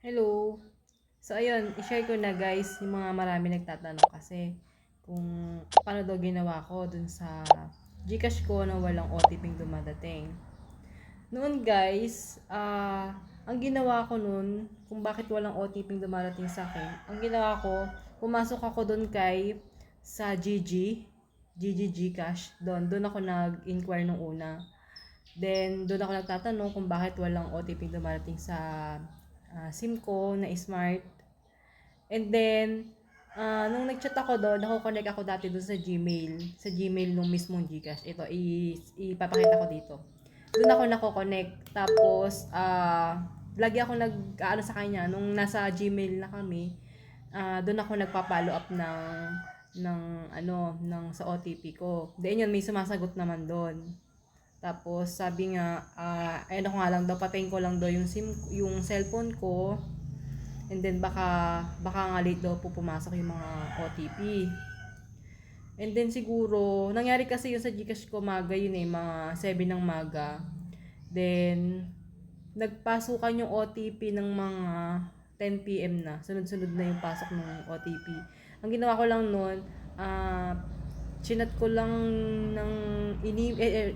Hello. So, ayun, i-share ko na guys, yung mga marami nagtatanong kasi kung paano daw ginawa ko dun sa Gcash ko na walang OTP dumadating. Noon guys, ang ginawa ko noon, kung bakit walang OTP dumadating sa akin, ang ginawa ko, pumasok ako doon sa GG Gcash, doon ako nag-inquire nung una. Then, doon ako nagtatanong kung bakit walang OTP dumarating sa SIM ko na smart. And then, nung nag-chat ako doon, nako-connect ako dati doon sa Gmail nung mismong Gcash. Ito, ipapakita ko dito. Doon ako nako-connect. Tapos, lagi ako nag-ano sa kanya, nung nasa Gmail na kami, doon ako nagpa-follow up ng sa OTP ko. Then yun, may sumasagot naman doon. Tapos sabi nga, ayun ako nga lang daw, patayin ko lang daw yung cellphone ko. And then baka nga late daw po pumasok yung mga OTP. And then siguro, nangyari kasi yun sa Gcash ko maga yun mga 7 ng maga. Then, nagpasukan yung OTP ng mga 10 PM na. Sunod-sunod na yung pasok ng OTP. Ang ginawa ko lang noon, chinat ko lang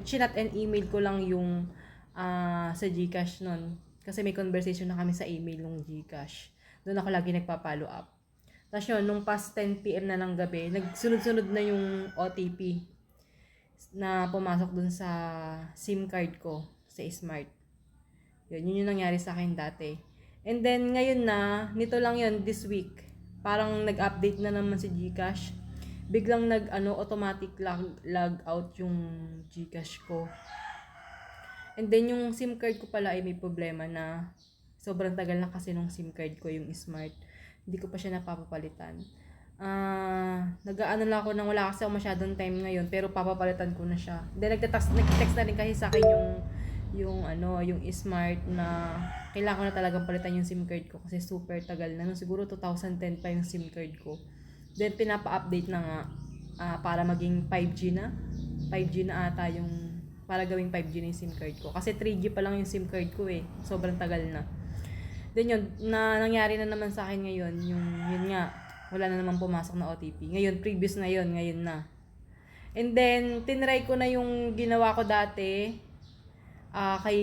chinat and email ko lang yung sa Gcash noon. Kasi may conversation na kami sa email ng Gcash. Doon ako lagi nagpa-follow up. Tapos yun, nung past 10 PM na ng gabi, nagsunod-sunod na yung OTP na pumasok dun sa SIM card ko sa Smart. Yun yung nangyari sa akin dati. And then, ngayon nito lang yun, this week. Parang nag-update na naman si Gcash. Biglang automatic log out yung Gcash ko. And then, yung SIM card ko pala ay may problema na sobrang tagal na kasi nung SIM card ko, yung Smart. Hindi ko pa siya napapapalitan. Nag-aano lang ako nang wala kasi ako masyadong time ngayon, pero papapalitan ko na siya. Then nagtext na rin kasi sa akin yung Smart na kailangan ko na talagang palitan yung SIM card ko kasi super tagal na. Siguro 2010 pa yung SIM card ko. Then pinapa-update na nga para maging 5G na. 5G na ata yung para gawing 5G na yung SIM card ko. Kasi 3G pa lang yung SIM card ko Sobrang tagal na. Then yun, nangyari na naman sa akin ngayon, yun nga, wala na naman pumasok na OTP. Ngayon, previous na yun, ngayon na. And then, tinry ko na yung ginawa ko dati, kay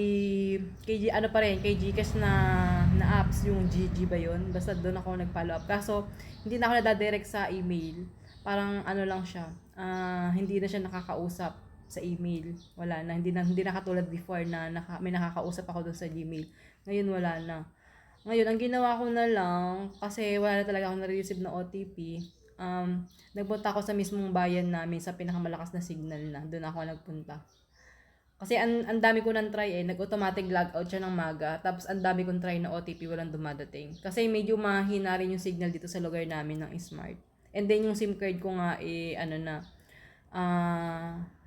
Gcash na apps, yung GG ba yun? Basta doon ako nag-follow up. Kaso, hindi na ako nadadirect sa email. Parang lang siya, hindi na siya nakakausap sa email. Wala na, hindi na katulad before na may nakakausap ako doon sa Gmail. Ngayon, wala na. Ngayon, ang ginawa ko na lang, kasi wala na talaga akong na-receive na OTP, nagpunta ako sa mismong bayan namin sa pinakamalakas na signal na. Doon ako nagpunta. Kasi ang dami ko nang try nag-automatic logout siya ng maga. Tapos ang dami kong try na OTP walang dumadating. Kasi medyo mahina rin yung signal dito sa lugar namin ng Smart. And then yung SIM card ko nga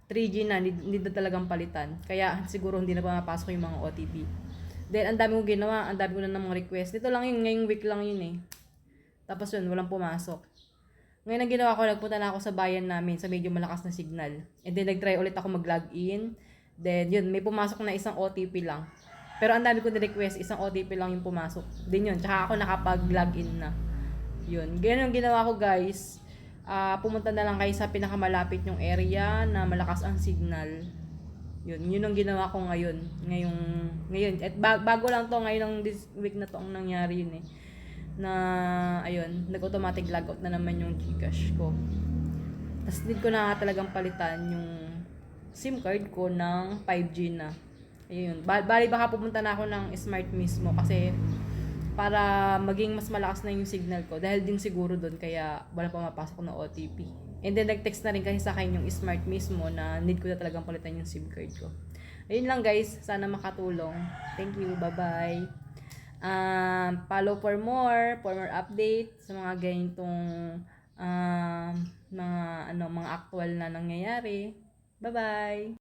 3G na, hindi na talagang palitan. Kaya siguro hindi na pumapasok yung mga OTP. Then, ang dami kong ginawa, ang dami ko na namang request. Dito lang yun, ngayong week lang yun Tapos yun, walang pumasok. Ngayon ang ginawa ko, nagpunta na ako sa bayan namin sa medyo malakas na signal. And then, nag-try ulit ako mag-login. Then, yun, may pumasok na isang OTP lang. Pero ang dami ko na-request, isang OTP lang yung pumasok. Then yun, tsaka ako nakapag-login na. Yun, ganyan yung ginawa ko guys. Pumunta na lang kayo sa pinakamalapit yung area na malakas ang signal. Yun ang ginawa ko ngayon. Ngayon, at bago lang to, ngayon ng this week na to ang nangyari yun Na, ayun, nag-automatic logout na naman yung Gcash ko. Tapos need ko na talagang palitan yung SIM card ko ng 5G na. Ayun, bali baka pupunta na ako ng Smart mismo kasi para maging mas malakas na yung signal ko dahil din siguro doon kaya wala pa mapasok na OTP. And then nag-text na rin kasi sa akin yung Smart mismo na need ko na talagang palitan yung SIM card ko. Ayun lang guys, sana makatulong. Thank you, bye-bye. Follow for more update sa mga ganitong mga actual na nangyayari. Bye-bye.